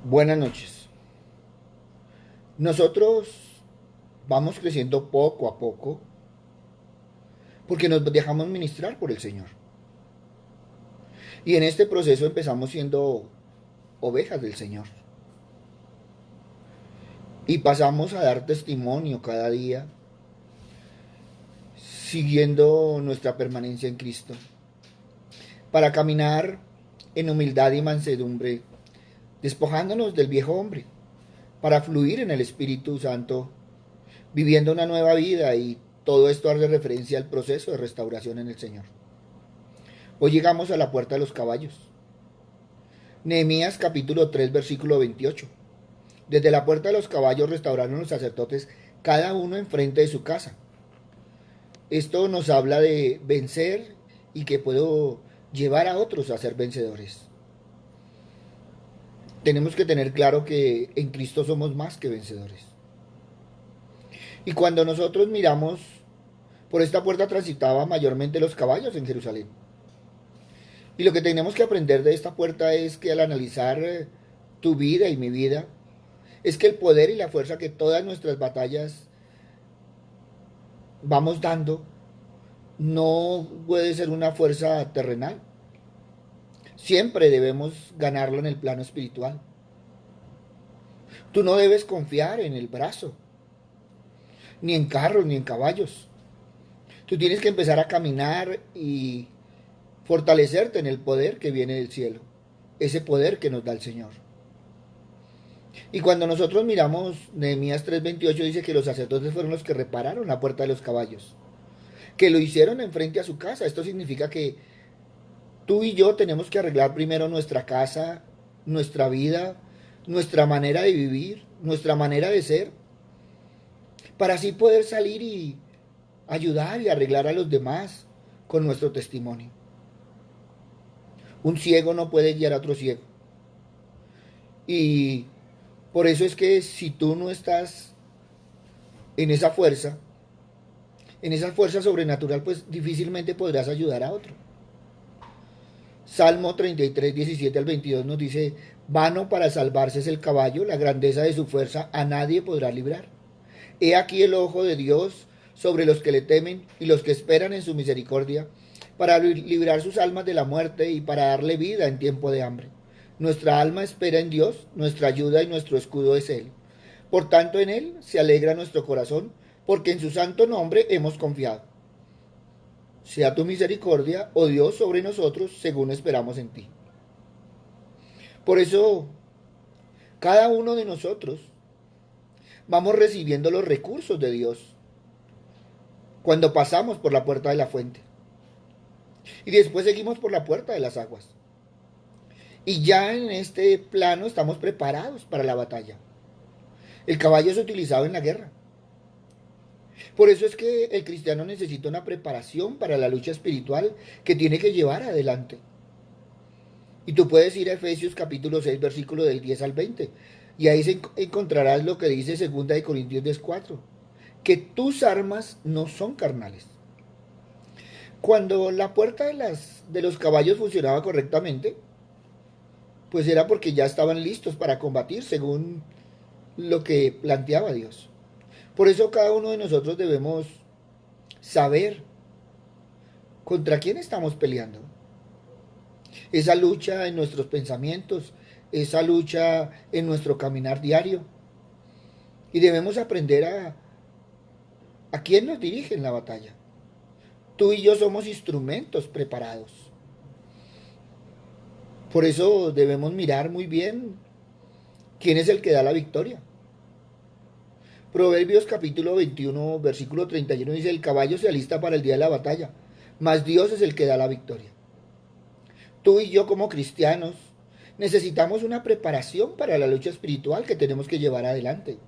Buenas noches. Nosotros vamos creciendo poco a poco porque nos dejamos ministrar por el Señor. Y en este proceso empezamos siendo ovejas del Señor. Y pasamos a dar testimonio cada día, siguiendo nuestra permanencia en Cristo, para caminar en humildad y mansedumbre, despojándonos del viejo hombre, para fluir en el Espíritu Santo, viviendo una nueva vida, y todo esto hace referencia al proceso de restauración en el Señor. Hoy llegamos a la puerta de los caballos. Nehemías capítulo 3 versículo 28. Desde la puerta de los caballos restauraron los sacerdotes, cada uno enfrente de su casa. Esto nos habla de vencer y que puedo llevar a otros a ser vencedores. Tenemos que tener claro que en Cristo somos más que vencedores. Y cuando nosotros miramos, por esta puerta transitaban mayormente los caballos en Jerusalén. Y lo que tenemos que aprender de esta puerta es que al analizar tu vida y mi vida, es que el poder y la fuerza que todas nuestras batallas vamos dando no puede ser una fuerza terrenal. Siempre debemos ganarlo en el plano espiritual. Tú no debes confiar en el brazo, ni en carros, ni en caballos. Tú tienes que empezar a caminar y fortalecerte en el poder que viene del cielo, ese poder que nos da el Señor. Y cuando nosotros miramos Nehemías 3:28, dice que los sacerdotes fueron los que repararon la puerta de los caballos, que lo hicieron enfrente a su casa. Esto significa que tú y yo tenemos que arreglar primero nuestra casa, nuestra vida, nuestra manera de vivir, nuestra manera de ser, para así poder salir y ayudar y arreglar a los demás con nuestro testimonio. Un ciego no puede guiar a otro ciego. Y por eso es que si tú no estás en esa fuerza sobrenatural, pues difícilmente podrás ayudar a otro. Salmo 33, 17 al 22 nos dice, vano para salvarse es el caballo, la grandeza de su fuerza a nadie podrá librar. He aquí el ojo de Dios sobre los que le temen y los que esperan en su misericordia, para librar sus almas de la muerte y para darle vida en tiempo de hambre. Nuestra alma espera en Dios, nuestra ayuda y nuestro escudo es Él. Por tanto en Él se alegra nuestro corazón, porque en su santo nombre hemos confiado. Sea tu misericordia, oh Dios, sobre nosotros, según esperamos en ti. Por eso, cada uno de nosotros vamos recibiendo los recursos de Dios cuando pasamos por la puerta de la fuente. Y después seguimos por la puerta de las aguas. Y ya en este plano estamos preparados para la batalla. El caballo es utilizado en la guerra. Por eso es que el cristiano necesita una preparación para la lucha espiritual que tiene que llevar adelante. Y tú puedes ir a Efesios capítulo 6, versículo del 10 al 20. Y ahí encontrarás lo que dice 2 Corintios 10:4. Que tus armas no son carnales. Cuando la puerta de los caballos funcionaba correctamente, pues era porque ya estaban listos para combatir según lo que planteaba Dios. Por eso cada uno de nosotros debemos saber contra quién estamos peleando. Esa lucha en nuestros pensamientos, esa lucha en nuestro caminar diario. Y debemos aprender a quién nos dirige en la batalla. Tú y yo somos instrumentos preparados. Por eso debemos mirar muy bien quién es el que da la victoria. Proverbios capítulo 21, versículo 31 dice, el caballo se alista para el día de la batalla, mas Dios es el que da la victoria. Tú y yo como cristianos necesitamos una preparación para la lucha espiritual que tenemos que llevar adelante.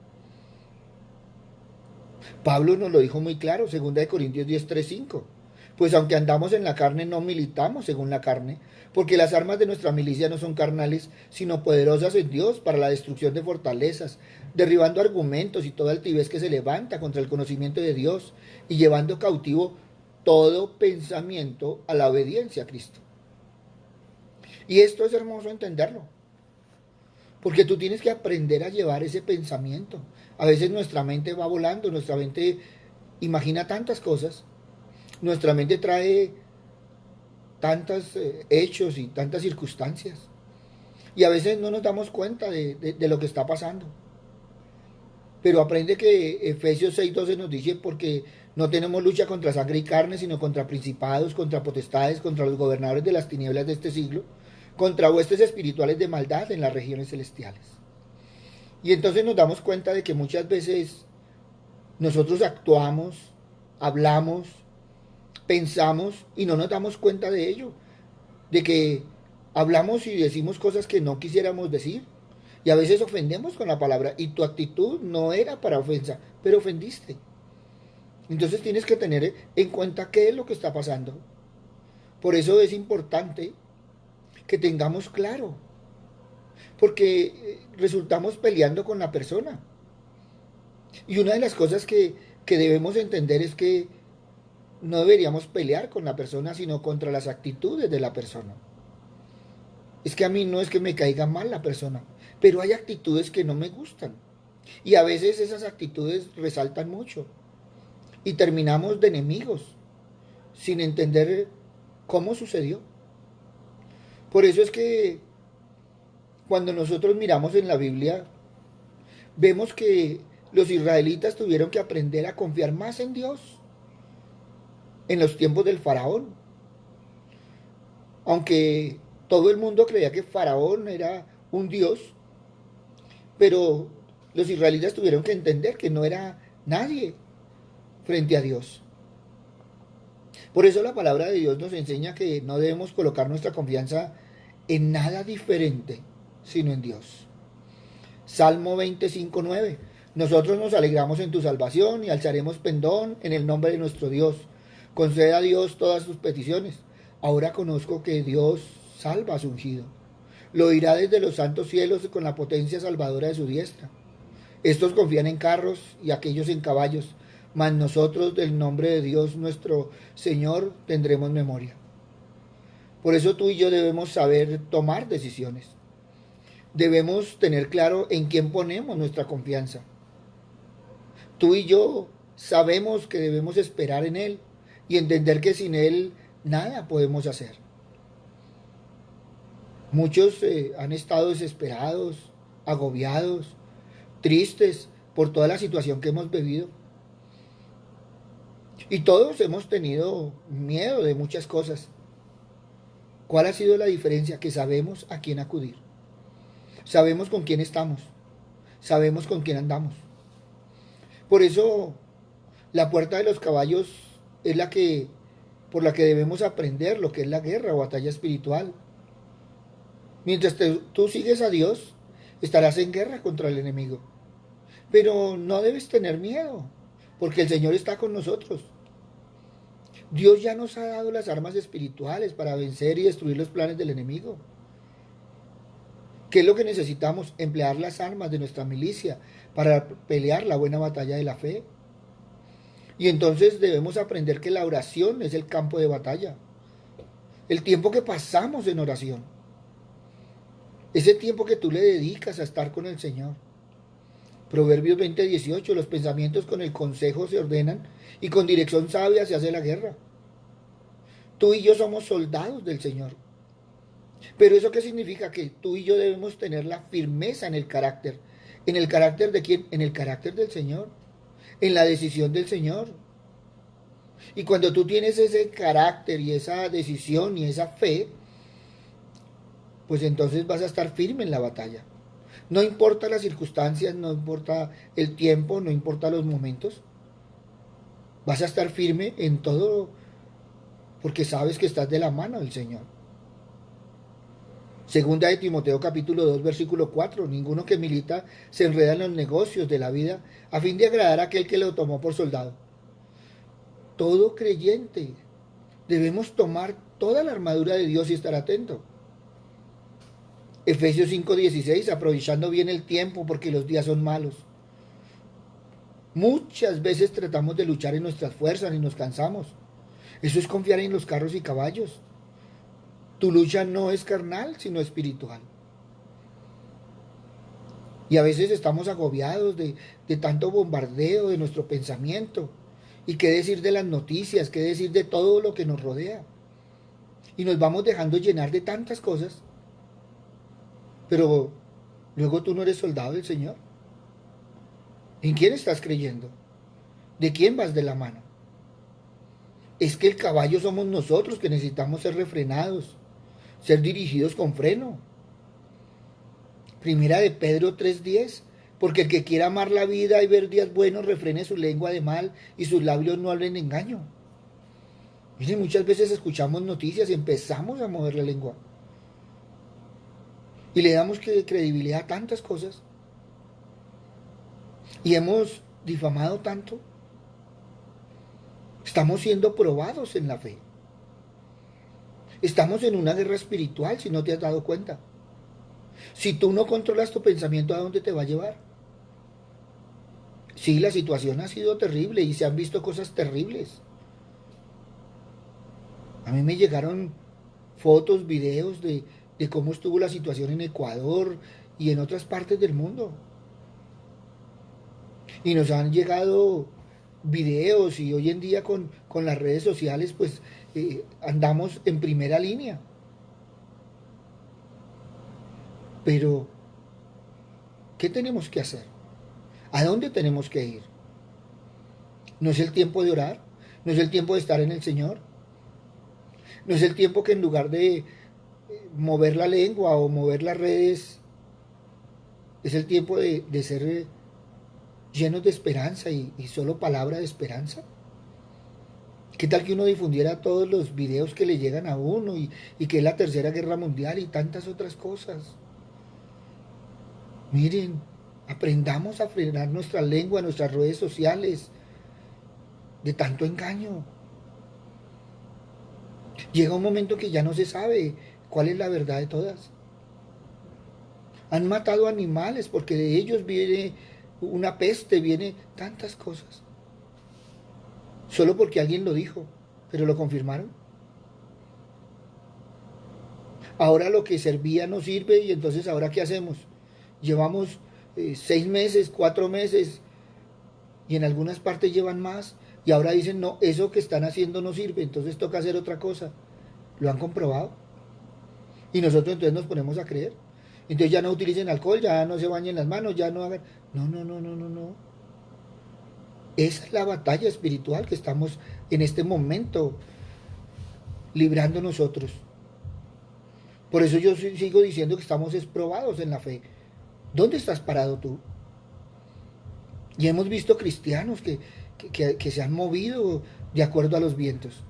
Pablo nos lo dijo muy claro, 2 Corintios 10, 3, 5. Pues aunque andamos en la carne, no militamos según la carne, porque las armas de nuestra milicia no son carnales, sino poderosas en Dios para la destrucción de fortalezas, derribando argumentos y toda altivez que se levanta contra el conocimiento de Dios y llevando cautivo todo pensamiento a la obediencia a Cristo. Y esto es hermoso entenderlo, Porque tú tienes que aprender a llevar ese pensamiento. A veces nuestra mente va volando, nuestra mente imagina tantas cosas, nuestra mente trae tantos hechos y tantas circunstancias. Y a veces no nos damos cuenta de lo que está pasando. Pero aprende que Efesios 6:12 nos dice, porque no tenemos lucha contra sangre y carne, sino contra principados, contra potestades, contra los gobernadores de las tinieblas de este siglo, contra huestes espirituales de maldad en las regiones celestiales. Y entonces nos damos cuenta de que muchas veces nosotros actuamos, hablamos, pensamos y no nos damos cuenta de ello, de que hablamos y decimos cosas que no quisiéramos decir. Y a veces ofendemos con la palabra y tu actitud no era para ofensa, pero ofendiste. Entonces tienes que tener en cuenta qué es lo que está pasando. Por eso es importante que tengamos claro, porque resultamos peleando con la persona. Y una de las cosas que debemos entender es que no deberíamos pelear con la persona, sino contra las actitudes de la persona. Es que a mí no es que me caiga mal la persona, pero hay actitudes que no me gustan. Y a veces esas actitudes resaltan mucho. Y terminamos de enemigos, sin entender cómo sucedió. Por eso es que cuando nosotros miramos en la Biblia, vemos que los israelitas tuvieron que aprender a confiar más en Dios en los tiempos del faraón. Aunque todo el mundo creía que faraón era un dios, pero los israelitas tuvieron que entender que no era nadie frente a Dios. Por eso la palabra de Dios nos enseña que no debemos colocar nuestra confianza en nada diferente, sino en Dios. Salmo 25:9. Nosotros nos alegramos en tu salvación y alzaremos pendón en el nombre de nuestro Dios. Concede a Dios todas sus peticiones. Ahora conozco que Dios salva a su ungido. Lo oirá desde los santos cielos con la potencia salvadora de su diestra. Estos confían en carros y aquellos en caballos, mas nosotros del nombre de Dios nuestro Señor tendremos memoria. Por eso tú y yo debemos saber tomar decisiones. Debemos tener claro en quién ponemos nuestra confianza. Tú y yo sabemos que debemos esperar en Él y entender que sin Él nada podemos hacer. Muchos han estado desesperados, agobiados, tristes por toda la situación que hemos vivido. Y todos hemos tenido miedo de muchas cosas. ¿Cuál ha sido la diferencia? Que sabemos a quién acudir. Sabemos con quién estamos. Sabemos con quién andamos. Por eso la puerta de los caballos es por la que debemos aprender lo que es la guerra o batalla espiritual. Mientras tú sigues a Dios, estarás en guerra contra el enemigo. Pero no debes tener miedo, porque el Señor está con nosotros. Dios ya nos ha dado las armas espirituales para vencer y destruir los planes del enemigo. ¿Qué es lo que necesitamos? Emplear las armas de nuestra milicia para pelear la buena batalla de la fe. Y entonces debemos aprender que la oración es el campo de batalla. El tiempo que pasamos en oración. Ese tiempo que tú le dedicas a estar con el Señor. Proverbios 20:18, los pensamientos con el consejo se ordenan y con dirección sabia se hace la guerra. Tú y yo somos soldados del Señor. Pero ¿eso qué significa? Que tú y yo debemos tener la firmeza en el carácter. ¿En el carácter de quién? En el carácter del Señor. En la decisión del Señor. Y cuando tú tienes ese carácter y esa decisión y esa fe, pues entonces vas a estar firme en la batalla. No importa las circunstancias, no importa el tiempo, no importa los momentos. Vas a estar firme en todo porque sabes que estás de la mano del Señor. Segunda de Timoteo capítulo 2 versículo 4. Ninguno que milita se enreda en los negocios de la vida a fin de agradar a aquel que lo tomó por soldado. Todo creyente debemos tomar toda la armadura de Dios y estar atento. Efesios 5:16, aprovechando bien el tiempo porque los días son malos. Muchas veces tratamos de luchar en nuestras fuerzas y nos cansamos. Eso es confiar en los carros y caballos. Tu lucha no es carnal, sino espiritual. Y a veces estamos agobiados de tanto bombardeo de nuestro pensamiento. ¿Y qué decir de las noticias? ¿Qué decir de todo lo que nos rodea? Y nos vamos dejando llenar de tantas cosas. Pero luego tú no eres soldado del Señor. ¿En quién estás creyendo? ¿De quién vas de la mano? Es que el caballo somos nosotros que necesitamos ser refrenados, ser dirigidos con freno. Primera de Pedro 3:10, porque el que quiera amar la vida y ver días buenos, refrene su lengua de mal y sus labios no hablen engaño. Miren, muchas veces escuchamos noticias y empezamos a mover la lengua. Y le damos credibilidad a tantas cosas. Y hemos difamado tanto. Estamos siendo probados en la fe. Estamos en una guerra espiritual, si no te has dado cuenta. Si tú no controlas tu pensamiento, ¿a dónde te va a llevar? Sí, la situación ha sido terrible y se han visto cosas terribles. A mí me llegaron fotos, videos de cómo estuvo la situación en Ecuador y en otras partes del mundo. Y nos han llegado videos y hoy en día con las redes sociales pues andamos en primera línea. Pero, ¿qué tenemos que hacer? ¿A dónde tenemos que ir? ¿No es el tiempo de orar? ¿No es el tiempo de estar en el Señor? ¿No es el tiempo que en lugar de mover la lengua o mover las redes, es el tiempo de ser llenos de esperanza y solo palabra de esperanza? ¿Qué tal que uno difundiera todos los videos que le llegan a uno y que es la Tercera Guerra Mundial y tantas otras cosas? Miren, aprendamos a frenar nuestra lengua, nuestras redes sociales, de tanto engaño. Llega un momento que ya no se sabe cuál es la verdad de todas. Han matado animales porque de ellos viene una peste, viene tantas cosas. Solo porque alguien lo dijo, pero lo confirmaron. Ahora lo que servía no sirve y entonces ahora ¿qué hacemos? Llevamos 6 meses, 4 meses y en algunas partes llevan más y ahora dicen no, eso que están haciendo no sirve, entonces toca hacer otra cosa. ¿Lo han comprobado? Y nosotros entonces nos ponemos a creer. Entonces ya no utilicen alcohol, ya no se bañen las manos, ya no hagan... No, no, no, no, no, no. Esa es la batalla espiritual que estamos en este momento librando nosotros. Por eso yo sigo diciendo que estamos probados en la fe. ¿Dónde estás parado tú? Y hemos visto cristianos que se han movido de acuerdo a los vientos.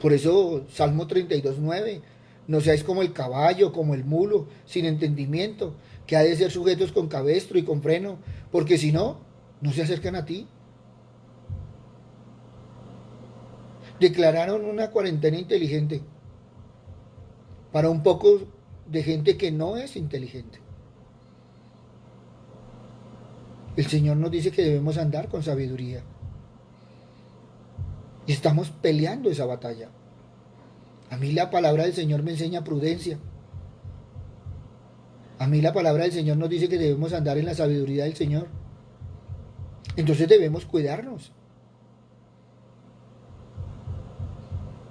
Por eso Salmo 32:9, no seáis como el caballo, como el mulo, sin entendimiento, que ha de ser sujetos con cabestro y con freno, porque si no, no se acercan a ti. Declararon una cuarentena inteligente para un poco de gente que no es inteligente. El Señor nos dice que debemos andar con sabiduría. Y estamos peleando esa batalla. A mí la palabra del Señor me enseña prudencia. A mí la palabra del Señor nos dice que debemos andar en la sabiduría del Señor. Entonces debemos cuidarnos.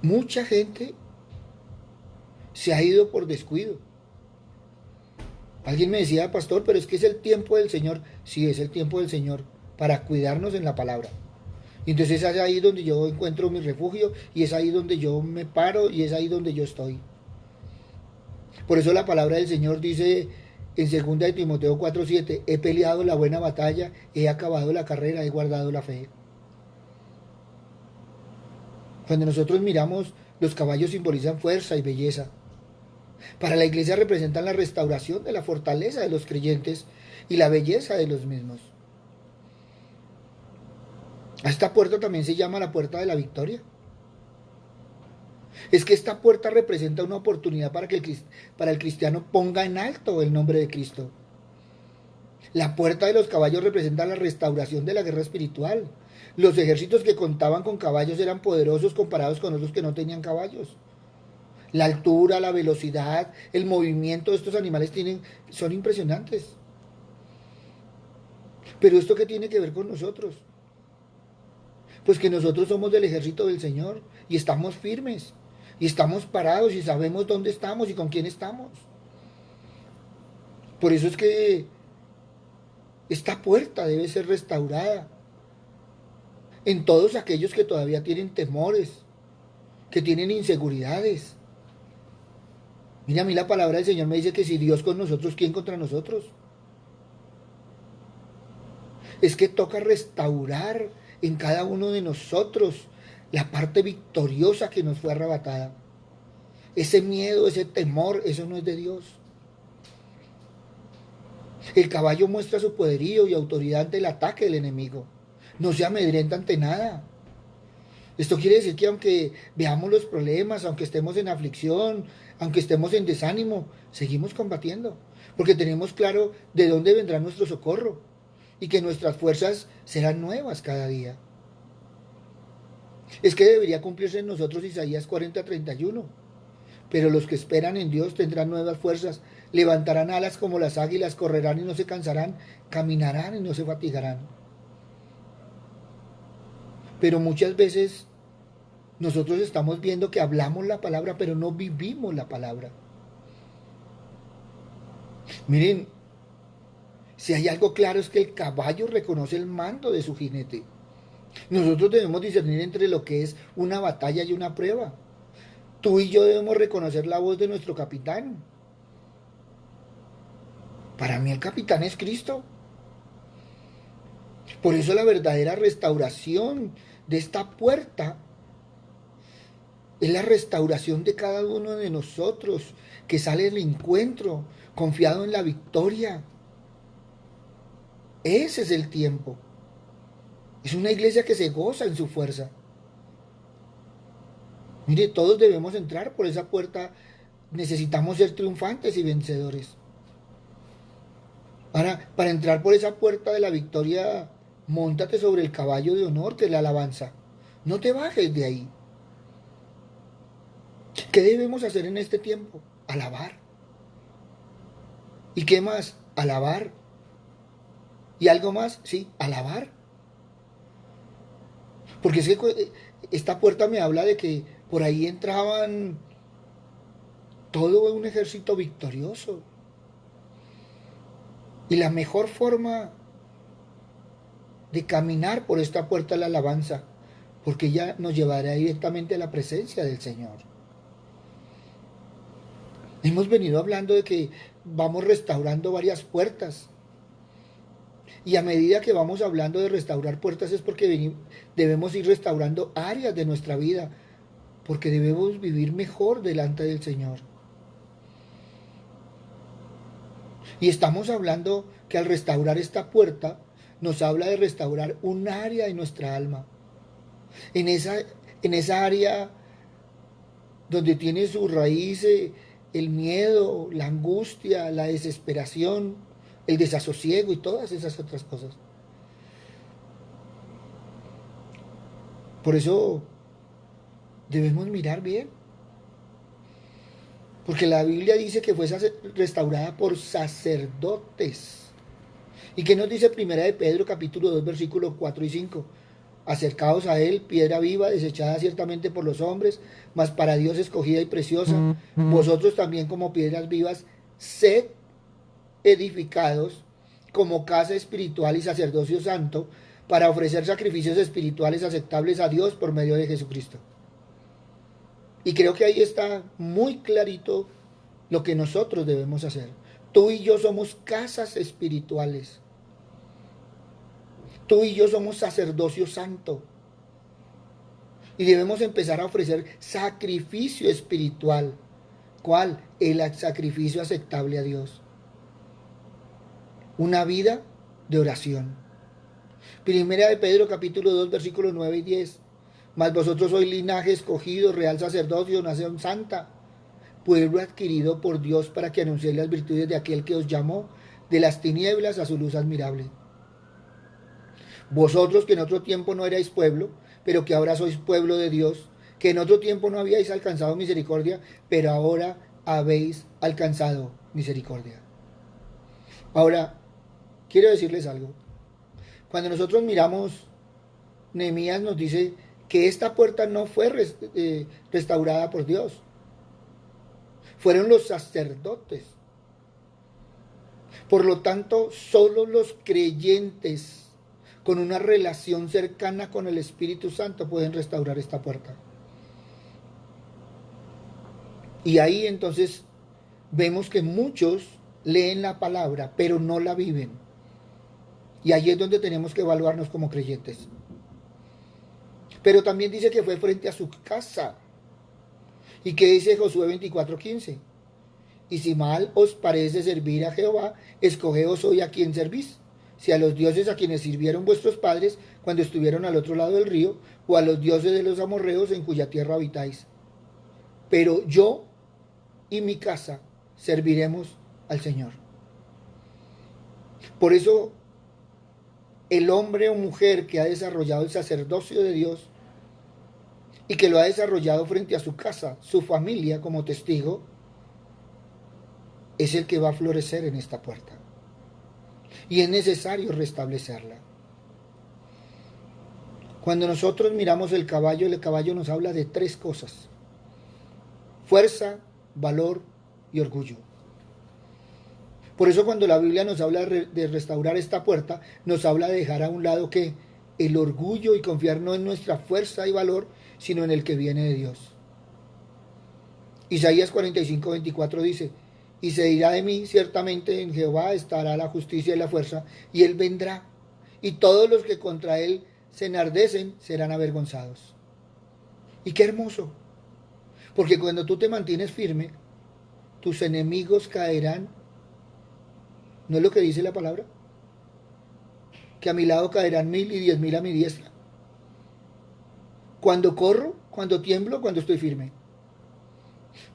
Mucha gente se ha ido por descuido. Alguien me decía, pastor, pero es que es el tiempo del Señor. Sí, es el tiempo del Señor para cuidarnos en la palabra. Y entonces es ahí donde yo encuentro mi refugio y es ahí donde yo me paro y es ahí donde yo estoy. Por eso la palabra del Señor dice en 2 de Timoteo 4:7, he peleado la buena batalla, he acabado la carrera, he guardado la fe. Cuando nosotros miramos, los caballos simbolizan fuerza y belleza. Para la iglesia representan la restauración de la fortaleza de los creyentes y la belleza de los mismos. A esta puerta también se llama la puerta de la victoria. Es que esta puerta representa una oportunidad para el cristiano ponga en alto el nombre de Cristo. La puerta de los caballos representa la restauración de la guerra espiritual. Los ejércitos que contaban con caballos eran poderosos comparados con otros que no tenían caballos. La altura, la velocidad, el movimiento de estos animales son impresionantes. Pero ¿esto qué tiene que ver con nosotros? Pues que nosotros somos del ejército del Señor y estamos firmes y estamos parados y sabemos dónde estamos y con quién estamos. Por eso es que esta puerta debe ser restaurada en todos aquellos que todavía tienen temores, que tienen inseguridades. Mira, a mí la palabra del Señor me dice que si Dios con nosotros, ¿quién contra nosotros? Es que toca restaurar en cada uno de nosotros la parte victoriosa que nos fue arrebatada. Ese miedo, ese temor, eso no es de Dios. El caballo muestra su poderío y autoridad ante el ataque del enemigo. No se amedrenta ante nada. Esto quiere decir que aunque veamos los problemas, aunque estemos en aflicción, aunque estemos en desánimo, seguimos combatiendo. Porque tenemos claro de dónde vendrá nuestro socorro y que nuestras fuerzas serán nuevas cada día. Es que debería cumplirse en nosotros Isaías 40:31. Pero los que esperan en Dios tendrán nuevas fuerzas, levantarán alas como las águilas, correrán y no se cansarán, caminarán y no se fatigarán. Pero muchas veces nosotros estamos viendo que hablamos la palabra, pero no vivimos la palabra. Miren, si hay algo claro es que el caballo reconoce el mando de su jinete. Nosotros debemos discernir entre lo que es una batalla y una prueba. Tú y yo debemos reconocer la voz de nuestro capitán. Para mí el capitán es Cristo. Por eso la verdadera restauración de esta puerta es la restauración de cada uno de nosotros, que sale del encuentro, confiado en la victoria. Ese es el tiempo. Es una iglesia que se goza en su fuerza. Mire, todos debemos entrar por esa puerta. Necesitamos ser triunfantes y vencedores. Ahora, para entrar por esa puerta de la victoria, móntate sobre el caballo de honor, que es la alabanza. No te bajes de ahí. ¿Qué debemos hacer en este tiempo? Alabar. ¿Y qué más? Alabar. ¿Y algo más? Sí, alabar. Porque es que esta puerta me habla de que por ahí entraban todo un ejército victorioso. Y la mejor forma de caminar por esta puerta es la alabanza, porque ella nos llevará directamente a la presencia del Señor. Hemos venido hablando de que vamos restaurando varias puertas. Y a medida que vamos hablando de restaurar puertas es porque debemos ir restaurando áreas de nuestra vida, porque debemos vivir mejor delante del Señor. Y estamos hablando que al restaurar esta puerta, nos habla de restaurar un área de nuestra alma. En esa área donde tiene su raíz el miedo, la angustia, la desesperación, el desasosiego y todas esas otras cosas. Por eso debemos mirar bien. Porque la Biblia dice que fue restaurada por sacerdotes. ¿Y qué nos dice Primera de Pedro capítulo 2 versículos 4 y 5? Acercaos a él, piedra viva, desechada ciertamente por los hombres, mas para Dios escogida y preciosa. Vosotros también como piedras vivas, sed edificados como casa espiritual y sacerdocio santo, para ofrecer sacrificios espirituales aceptables a Dios por medio de Jesucristo. Y creo que ahí está muy clarito lo que nosotros debemos hacer. Tú y yo somos casas espirituales. Tú y yo somos sacerdocio santo. Y debemos empezar a ofrecer sacrificio espiritual. ¿Cuál? El sacrificio aceptable a Dios. Una vida de oración. Primera de Pedro capítulo 2 versículos 9 y 10. Mas vosotros sois linaje escogido, real sacerdocio, nación santa, pueblo adquirido por Dios para que anunciéis las virtudes de aquel que os llamó de las tinieblas a su luz admirable. Vosotros que en otro tiempo no erais pueblo, pero que ahora sois pueblo de Dios, que en otro tiempo no habíais alcanzado misericordia, pero ahora habéis alcanzado misericordia. Ahora, quiero decirles algo. Cuando nosotros miramos, Nehemías nos dice que esta puerta no fue restaurada por Dios. Fueron los sacerdotes. Por lo tanto, solo los creyentes con una relación cercana con el Espíritu Santo pueden restaurar esta puerta. Y ahí entonces vemos que muchos leen la palabra, pero no la viven. Y ahí es donde tenemos que evaluarnos como creyentes. Pero también dice que fue frente a su casa. ¿Y qué dice Josué 24:15? Y si mal os parece servir a Jehová, escogeos hoy a quién servís. Si a los dioses a quienes sirvieron vuestros padres cuando estuvieron al otro lado del río, o a los dioses de los amorreos en cuya tierra habitáis. Pero yo y mi casa serviremos al Señor. Por eso, el hombre o mujer que ha desarrollado el sacerdocio de Dios y que lo ha desarrollado frente a su casa, su familia como testigo, es el que va a florecer en esta puerta. Y es necesario restablecerla. Cuando nosotros miramos el caballo nos habla de tres cosas: fuerza, valor y orgullo. Por eso cuando la Biblia nos habla de restaurar esta puerta, nos habla de dejar a un lado que el orgullo y confiar no en nuestra fuerza y valor, sino en el que viene de Dios. Isaías 45:24 dice: y se dirá de mí, ciertamente en Jehová estará la justicia y la fuerza, y él vendrá, y todos los que contra él se enardecen serán avergonzados. Y qué hermoso, porque cuando tú te mantienes firme, tus enemigos caerán. ¿No es lo que dice la palabra? Que a mi lado caerán 1000 y 10,000 a mi diestra. Cuando corro, cuando tiemblo, cuando estoy firme.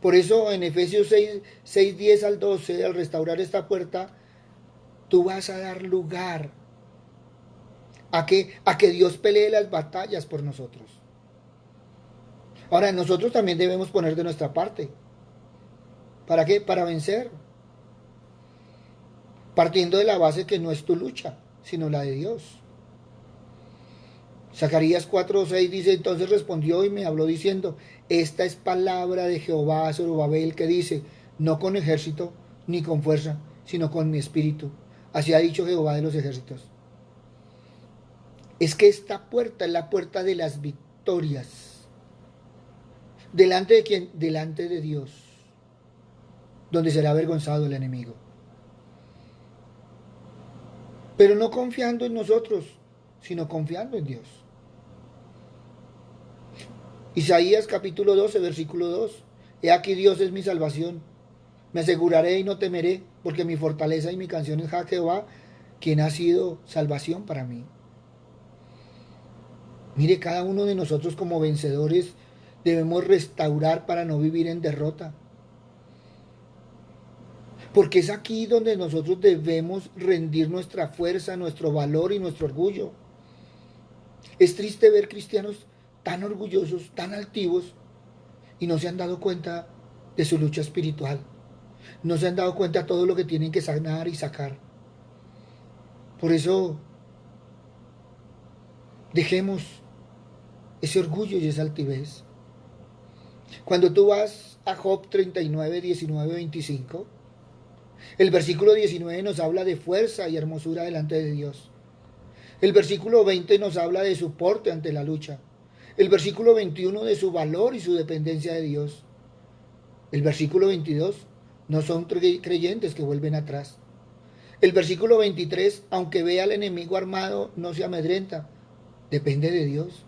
Por eso en Efesios 6:10 al 12, al restaurar esta puerta, tú vas a dar lugar a que Dios pelee las batallas por nosotros. Ahora, nosotros también debemos poner de nuestra parte. ¿Para qué? Para vencer. Partiendo de la base que no es tu lucha, sino la de Dios. Zacarías 4:6 dice: entonces respondió y me habló diciendo: esta es palabra de Jehová a Zorobabel, que dice: no con ejército ni con fuerza, sino con mi espíritu. Así ha dicho Jehová de los ejércitos. Es que esta puerta es la puerta de las victorias. ¿Delante de quién? Delante de Dios, donde será avergonzado el enemigo. Pero no confiando en nosotros, sino confiando en Dios. Isaías capítulo 12, versículo 2. He aquí Dios es mi salvación. Me aseguraré y no temeré, porque mi fortaleza y mi canción es Jehová, quien ha sido salvación para mí. Mire, cada uno de nosotros como vencedores debemos restaurar para no vivir en derrota. Porque es aquí donde nosotros debemos rendir nuestra fuerza, nuestro valor y nuestro orgullo. Es triste ver cristianos tan orgullosos, tan altivos, y no se han dado cuenta de su lucha espiritual. No se han dado cuenta de todo lo que tienen que sanar y sacar. Por eso, dejemos ese orgullo y esa altivez. Cuando tú vas a Job 39, 19, 25, el versículo 19 nos habla de fuerza y hermosura delante de Dios. El versículo 20 nos habla de su porte ante la lucha. El versículo 21 de su valor y su dependencia de Dios. El versículo 22 no son creyentes que vuelven atrás. El versículo 23, aunque vea al enemigo armado, no se amedrenta. Depende de Dios.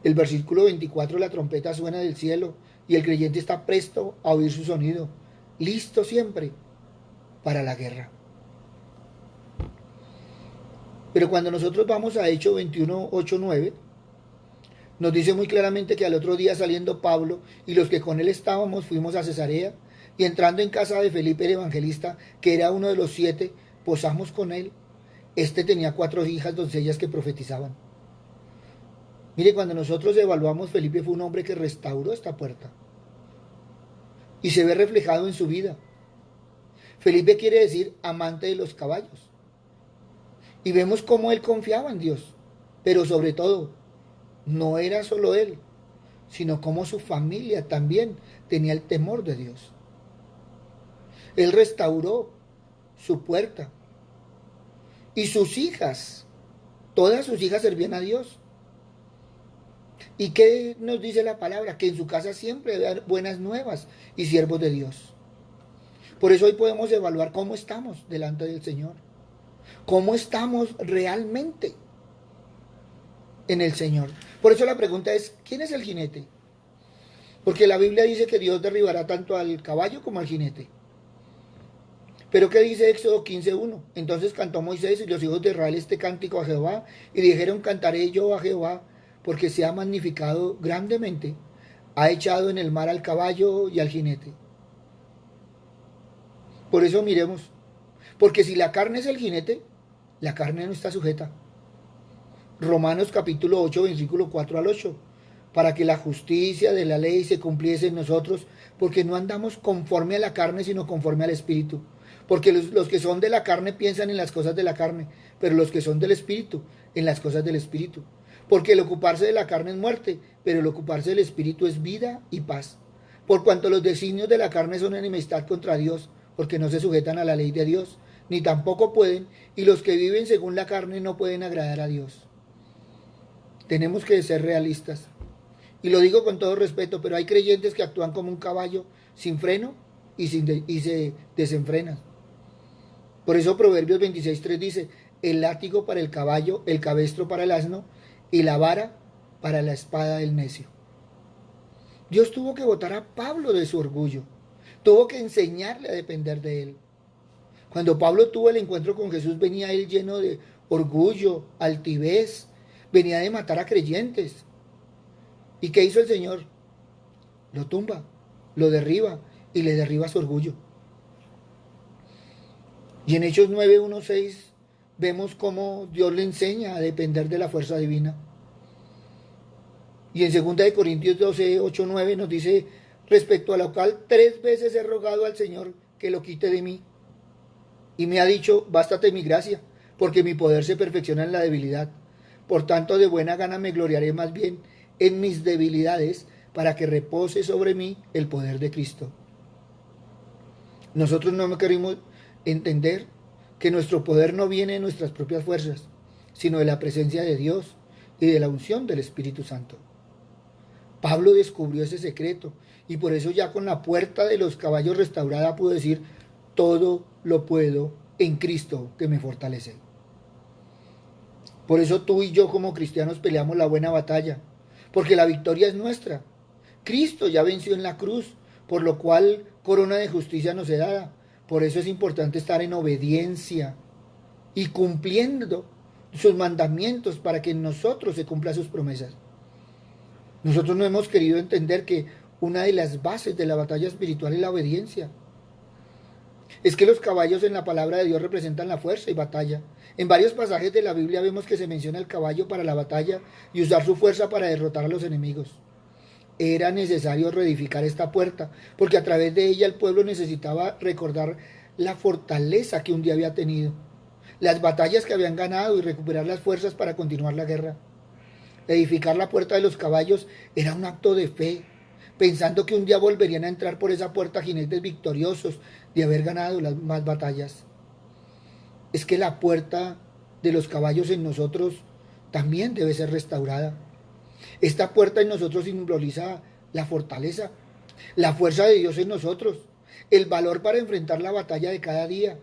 El versículo 24, la trompeta suena del cielo y el creyente está presto a oír su sonido, listo siempre para la guerra. Pero cuando nosotros vamos a Hechos 21, 8, 9, nos dice muy claramente que al otro día, saliendo Pablo y los que con él estábamos, fuimos a Cesarea, y entrando en casa de Felipe el evangelista, que era uno de los 7, posamos con él. Este tenía 4 hijas doncellas que profetizaban. Mire, cuando nosotros evaluamos, Felipe fue un hombre que restauró esta puerta y se ve reflejado en su vida. Felipe quiere decir amante de los caballos. Y vemos cómo él confiaba en Dios. Pero sobre todo, no era solo él, sino cómo su familia también tenía el temor de Dios. Él restauró su puerta. Y sus hijas, todas sus hijas servían a Dios. ¿Y qué nos dice la palabra? Que en su casa siempre había buenas nuevas y siervos de Dios. Por eso hoy podemos evaluar cómo estamos delante del Señor. ¿Cómo estamos realmente en el Señor? Por eso la pregunta es, ¿quién es el jinete? Porque la Biblia dice que Dios derribará tanto al caballo como al jinete. Pero ¿qué dice Éxodo 15:1? Entonces cantó Moisés y los hijos de Israel este cántico a Jehová, y dijeron: cantaré yo a Jehová, porque se ha magnificado grandemente, ha echado en el mar al caballo y al jinete. Por eso miremos, porque si la carne es el jinete, la carne no está sujeta. Romanos capítulo 8, versículo 4 al 8. Para que la justicia de la ley se cumpliese en nosotros, porque no andamos conforme a la carne, sino conforme al Espíritu. Porque los que son de la carne piensan en las cosas de la carne, pero los que son del Espíritu, en las cosas del Espíritu. Porque el ocuparse de la carne es muerte, pero el ocuparse del Espíritu es vida y paz. Por cuanto los designios de la carne son enemistad contra Dios, porque no se sujetan a la ley de Dios, ni tampoco pueden, y los que viven según la carne no pueden agradar a Dios. Tenemos que ser realistas. Y lo digo con todo respeto, pero hay creyentes que actúan como un caballo sin freno y se desenfrenan. Por eso Proverbios 26:3 dice: el látigo para el caballo, el cabestro para el asno y la vara para la espada del necio. Dios tuvo que botar a Pablo de su orgullo. Tuvo que enseñarle a depender de él. Cuando Pablo tuvo el encuentro con Jesús, venía él lleno de orgullo, altivez, venía de matar a creyentes. ¿Y qué hizo el Señor? Lo tumba, lo derriba y le derriba su orgullo. Y en Hechos 9:1-6 vemos cómo Dios le enseña a depender de la fuerza divina. Y en 2 Corintios 12:8-9 nos dice: respecto a lo cual 3 veces he rogado al Señor que lo quite de mí. Y me ha dicho: bástate mi gracia, porque mi poder se perfecciona en la debilidad. Por tanto, de buena gana me gloriaré más bien en mis debilidades, para que repose sobre mí el poder de Cristo. Nosotros no queremos entender que nuestro poder no viene de nuestras propias fuerzas, sino de la presencia de Dios y de la unción del Espíritu Santo. Pablo descubrió ese secreto y por eso ya con la puerta de los caballos restaurada pudo decir: todo lo puedo en Cristo que me fortalece. Por eso tú y yo como cristianos peleamos la buena batalla, porque la victoria es nuestra. Cristo ya venció en la cruz, por lo cual corona de justicia nos es dada. Por eso es importante estar en obediencia y cumpliendo sus mandamientos para que en nosotros se cumplan sus promesas. Nosotros no hemos querido entender que una de las bases de la batalla espiritual es la obediencia. Es que los caballos en la palabra de Dios representan la fuerza y batalla. En varios pasajes de la Biblia vemos que se menciona el caballo para la batalla y usar su fuerza para derrotar a los enemigos. Era necesario reedificar esta puerta, porque a través de ella el pueblo necesitaba recordar la fortaleza que un día había tenido, las batallas que habían ganado y recuperar las fuerzas para continuar la guerra. Edificar la puerta de los caballos era un acto de fe, pensando que un día volverían a entrar por esa puerta jinetes victoriosos de haber ganado las más batallas. Es que la puerta de los caballos en nosotros también debe ser restaurada. Esta puerta en nosotros simboliza la fortaleza, la fuerza de Dios en nosotros, el valor para enfrentar la batalla de cada día.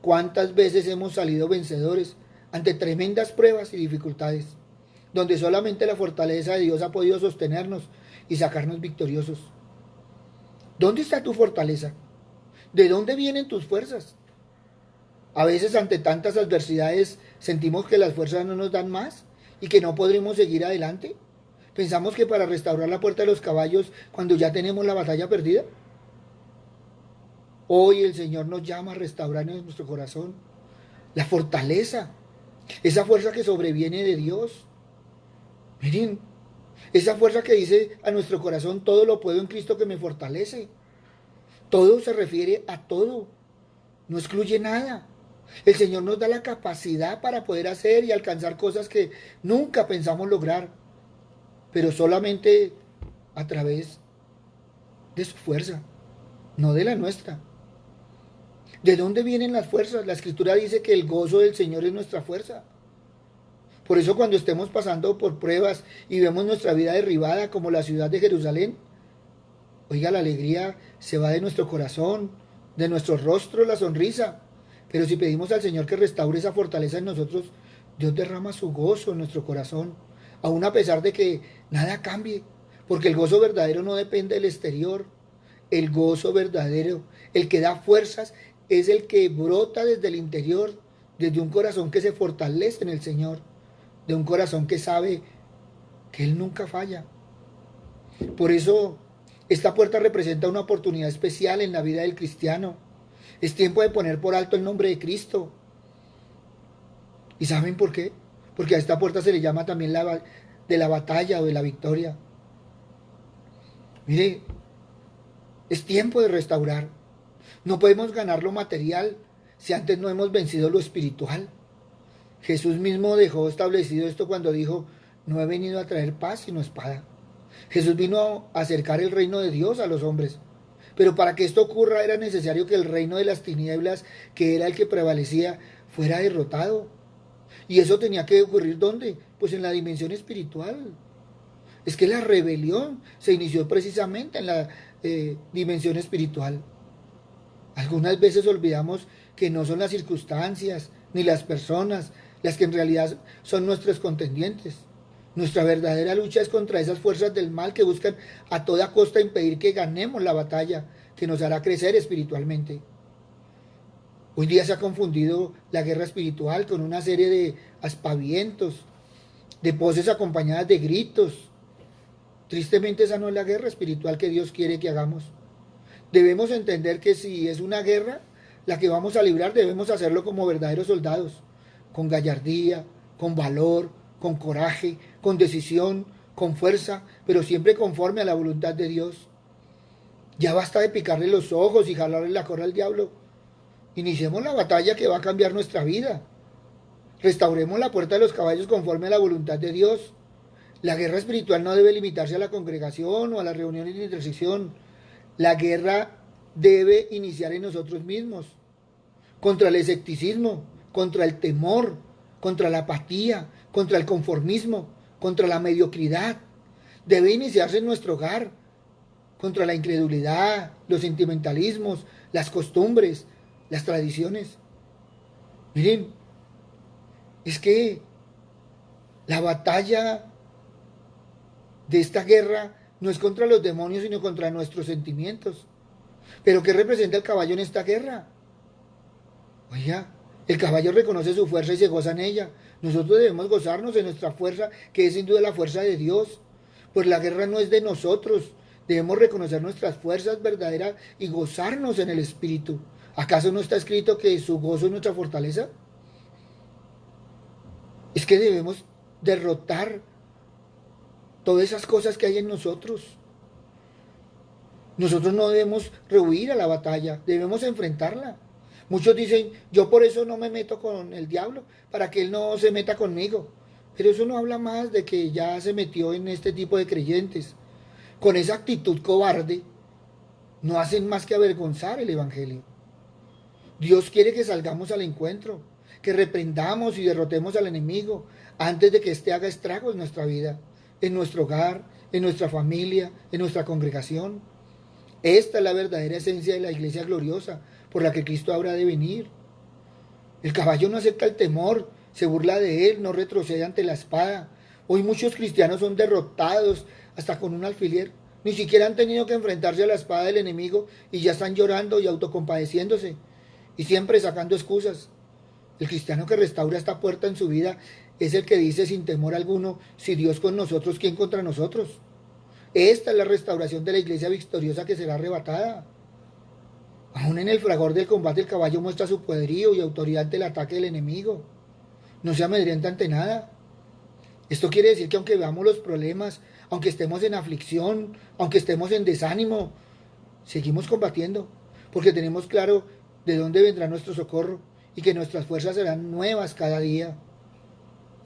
¿Cuántas veces hemos salido vencedores ante tremendas pruebas y dificultades, donde solamente la fortaleza de Dios ha podido sostenernos y sacarnos victoriosos? ¿Dónde está tu fortaleza? ¿De dónde vienen tus fuerzas? A veces ante tantas adversidades sentimos que las fuerzas no nos dan más y que no podremos seguir adelante. Pensamos que para restaurar la puerta de los caballos, cuando ya tenemos la batalla perdida. Hoy el Señor nos llama a restaurar en nuestro corazón la fortaleza, esa fuerza que sobreviene de Dios. Miren, esa fuerza que dice a nuestro corazón, todo lo puedo en Cristo que me fortalece. Todo se refiere a todo, no excluye nada. El Señor nos da la capacidad para poder hacer y alcanzar cosas que nunca pensamos lograr, pero solamente a través de su fuerza, no de la nuestra. ¿De dónde vienen las fuerzas? La Escritura dice que el gozo del Señor es nuestra fuerza. Por eso cuando estemos pasando por pruebas y vemos nuestra vida derribada como la ciudad de Jerusalén, oiga, la alegría se va de nuestro corazón, de nuestro rostro, la sonrisa. Pero si pedimos al Señor que restaure esa fortaleza en nosotros, Dios derrama su gozo en nuestro corazón, aun a pesar de que nada cambie, porque el gozo verdadero no depende del exterior. El gozo verdadero, el que da fuerzas, es el que brota desde el interior, desde un corazón que se fortalece en el Señor, de un corazón que sabe que Él nunca falla. Por eso, esta puerta representa una oportunidad especial en la vida del cristiano. Es tiempo de poner por alto el nombre de Cristo. ¿Y saben por qué? Porque a esta puerta se le llama también de la batalla o de la victoria. Mire, es tiempo de restaurar. No podemos ganar lo material si antes no hemos vencido lo espiritual. Jesús mismo dejó establecido esto cuando dijo, no he venido a traer paz sino espada. Jesús vino a acercar el reino de Dios a los hombres. Pero para que esto ocurra era necesario que el reino de las tinieblas, que era el que prevalecía, fuera derrotado. Y eso tenía que ocurrir ¿dónde? Pues en la dimensión espiritual. Es que la rebelión se inició precisamente en la dimensión espiritual. Algunas veces olvidamos que no son las circunstancias ni las personas las que en realidad son nuestros contendientes. Nuestra verdadera lucha es contra esas fuerzas del mal que buscan a toda costa impedir que ganemos la batalla que nos hará crecer espiritualmente. Hoy día se ha confundido la guerra espiritual con una serie de aspavientos, de poses acompañadas de gritos. Tristemente esa no es la guerra espiritual que Dios quiere que hagamos. Debemos entender que si es una guerra la que vamos a librar, debemos hacerlo como verdaderos soldados, con gallardía, con valor, con coraje, con decisión, con fuerza, pero siempre conforme a la voluntad de Dios. Ya basta de picarle los ojos y jalarle la cola al diablo. Iniciemos la batalla que va a cambiar nuestra vida. Restauremos la puerta de los caballos conforme a la voluntad de Dios. La guerra espiritual no debe limitarse a la congregación o a las reuniones de intercesión. La guerra debe iniciar en nosotros mismos, contra el escepticismo, contra el temor, contra la apatía, contra el conformismo, contra la mediocridad. Debe iniciarse en nuestro hogar, contra la incredulidad, los sentimentalismos, las costumbres, las tradiciones. Miren, es que la batalla de esta guerra no es contra los demonios, sino contra nuestros sentimientos. ¿Pero qué representa el caballo en esta guerra? Oiga, el caballo reconoce su fuerza y se goza en ella. Nosotros debemos gozarnos de nuestra fuerza, que es sin duda la fuerza de Dios. Pues la guerra no es de nosotros. Debemos reconocer nuestras fuerzas verdaderas y gozarnos en el Espíritu. ¿Acaso no está escrito que su gozo es nuestra fortaleza? Es que debemos derrotar todas esas cosas que hay en nosotros. Nosotros no debemos rehuir a la batalla, debemos enfrentarla. Muchos dicen, yo por eso no me meto con el diablo, para que él no se meta conmigo. Pero eso no habla más de que ya se metió en este tipo de creyentes. Con esa actitud cobarde, no hacen más que avergonzar el Evangelio. Dios quiere que salgamos al encuentro, que reprendamos y derrotemos al enemigo antes de que éste haga estragos en nuestra vida, en nuestro hogar, en nuestra familia, en nuestra congregación. Esta es la verdadera esencia de la iglesia gloriosa por la que Cristo habrá de venir. El caballo no acepta el temor, se burla de él, no retrocede ante la espada. Hoy muchos cristianos son derrotados hasta con un alfiler. Ni siquiera han tenido que enfrentarse a la espada del enemigo y ya están llorando y autocompadeciéndose y siempre sacando excusas. El cristiano que restaura esta puerta en su vida es el que dice sin temor alguno, si Dios con nosotros, ¿quién contra nosotros? Esta es la restauración de la iglesia victoriosa que será arrebatada. Aún en el fragor del combate el caballo muestra su poderío y autoridad ante el ataque del enemigo. No se amedrenta ante nada. Esto quiere decir que aunque veamos los problemas, aunque estemos en aflicción, aunque estemos en desánimo, seguimos combatiendo, porque tenemos claro de dónde vendrá nuestro socorro y que nuestras fuerzas serán nuevas cada día.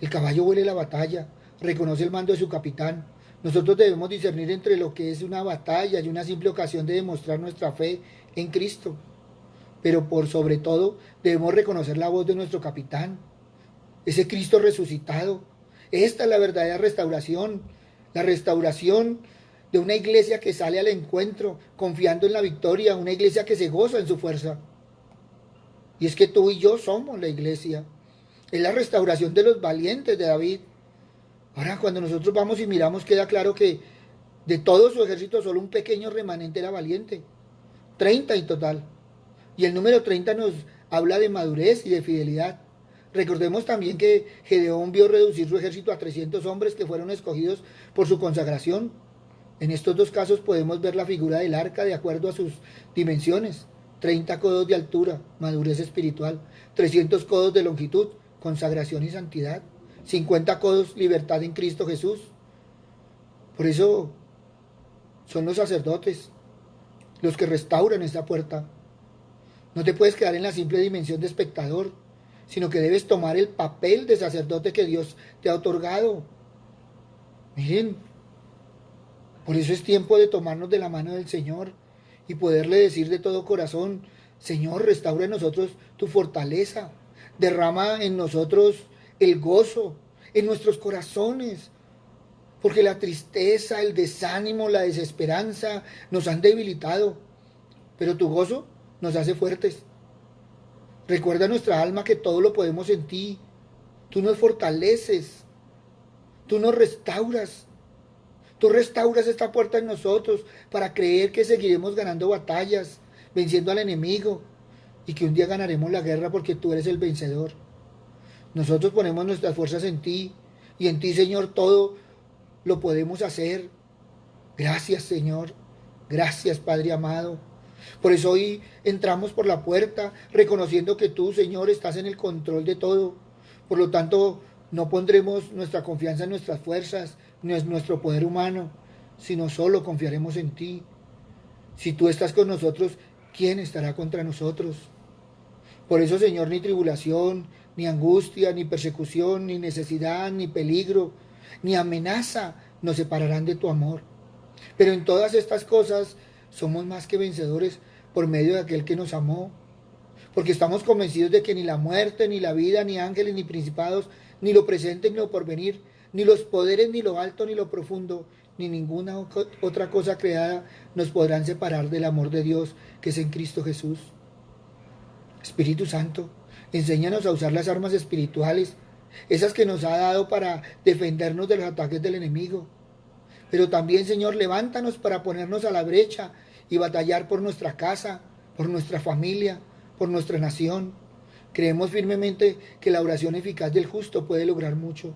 El caballo huele la batalla, reconoce el mando de su capitán. Nosotros debemos discernir entre lo que es una batalla y una simple ocasión de demostrar nuestra fe en Cristo. Pero por sobre todo debemos reconocer la voz de nuestro capitán, ese Cristo resucitado. Esta es la verdadera restauración, la restauración de una iglesia que sale al encuentro confiando en la victoria, una iglesia que se goza en su fuerza. Y es que tú y yo somos la iglesia. Es la restauración de los valientes de David. Ahora, cuando nosotros vamos y miramos, queda claro que de todo su ejército solo un pequeño remanente era valiente. 30 en total. Y el número 30 nos habla de madurez y de fidelidad. Recordemos también que Gedeón vio reducir su ejército a 300 hombres que fueron escogidos por su consagración. En estos dos casos podemos ver la figura del arca de acuerdo a sus dimensiones. 30 codos de altura, madurez espiritual. 300 codos de longitud, consagración y santidad. 50 codos, libertad en Cristo Jesús. Por eso son los sacerdotes los que restauran esta puerta. No te puedes quedar en la simple dimensión de espectador, sino que debes tomar el papel de sacerdote que Dios te ha otorgado. Miren, por eso es tiempo de tomarnos de la mano del Señor y poderle decir de todo corazón: Señor, restaura en nosotros tu fortaleza, derrama en nosotros el gozo, en nuestros corazones, porque la tristeza, el desánimo, la desesperanza nos han debilitado, pero tu gozo nos hace fuertes. Recuerda a nuestra alma que todo lo podemos en ti. Tú nos fortaleces, tú nos restauras. Tú restauras esta puerta en nosotros para creer que seguiremos ganando batallas, venciendo al enemigo y que un día ganaremos la guerra porque tú eres el vencedor. Nosotros ponemos nuestras fuerzas en ti y en ti, Señor, todo lo podemos hacer. Gracias, Señor. Gracias, Padre amado. Por eso hoy entramos por la puerta reconociendo que tú, Señor, estás en el control de todo. Por lo tanto, no pondremos nuestra confianza en nuestras fuerzas, no es nuestro poder humano, sino solo confiaremos en ti. Si tú estás con nosotros, ¿quién estará contra nosotros? Por eso, Señor, ni tribulación, ni angustia, ni persecución, ni necesidad, ni peligro, ni amenaza nos separarán de tu amor. Pero en todas estas cosas somos más que vencedores por medio de aquel que nos amó, porque estamos convencidos de que ni la muerte, ni la vida, ni ángeles, ni principados, ni lo presente, ni lo porvenir, ni los poderes, ni lo alto, ni lo profundo, ni ninguna otra cosa creada nos podrán separar del amor de Dios que es en Cristo Jesús. Espíritu Santo, enséñanos a usar las armas espirituales, esas que nos ha dado para defendernos de los ataques del enemigo. Pero también, Señor, levántanos para ponernos a la brecha y batallar por nuestra casa, por nuestra familia, por nuestra nación. Creemos firmemente que la oración eficaz del justo puede lograr mucho.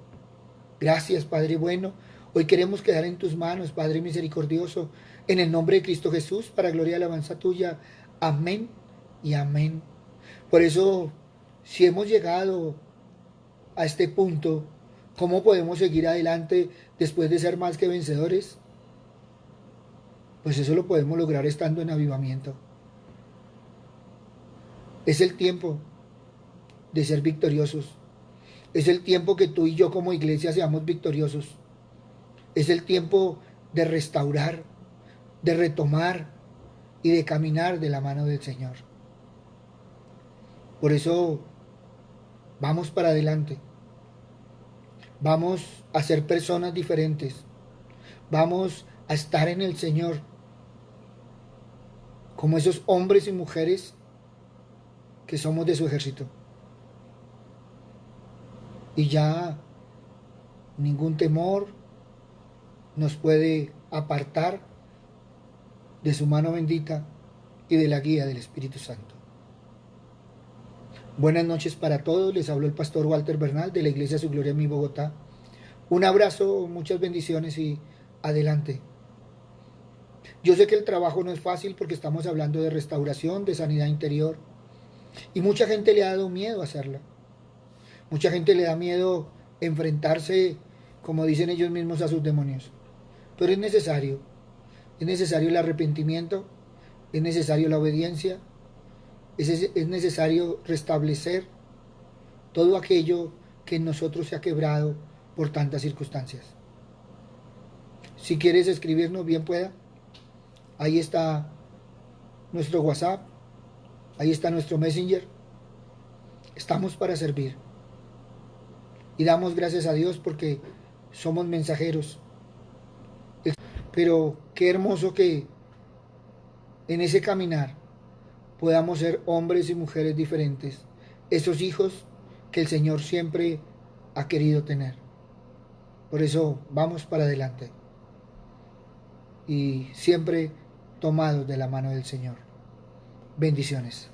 Gracias, Padre bueno. Hoy queremos quedar en tus manos, Padre misericordioso, en el nombre de Cristo Jesús, para gloria y alabanza tuya. Amén y amén. Por eso, si hemos llegado a este punto, ¿cómo podemos seguir adelante después de ser más que vencedores? Pues eso lo podemos lograr estando en avivamiento. Es el tiempo de ser victoriosos. Es el tiempo que tú y yo como iglesia seamos victoriosos. Es el tiempo de restaurar, de retomar y de caminar de la mano del Señor. Por eso, vamos para adelante. Vamos a ser personas diferentes. Vamos a estar en el Señor como esos hombres y mujeres que somos de su ejército. Y ya ningún temor nos puede apartar de su mano bendita y de la guía del Espíritu Santo. Buenas noches para todos, les habló el pastor Walter Bernal de la Iglesia Su Gloria en mi Bogotá. Un abrazo, muchas bendiciones y adelante. Yo sé que el trabajo no es fácil porque estamos hablando de restauración, de sanidad interior. Y mucha gente le ha dado miedo hacerla. Mucha gente le da miedo enfrentarse como dicen ellos mismos, a sus demonios. Pero es necesario el arrepentimiento, es necesario la obediencia, es necesario restablecer todo aquello que en nosotros se ha quebrado por tantas circunstancias. Si quieres escribirnos, bien pueda. Ahí está nuestro WhatsApp, ahí está nuestro Messenger. Estamos para servir. Y damos gracias a Dios porque somos mensajeros. Pero qué hermoso que en ese caminar podamos ser hombres y mujeres diferentes. Esos hijos que el Señor siempre ha querido tener. Por eso vamos para adelante. Y siempre tomados de la mano del Señor. Bendiciones.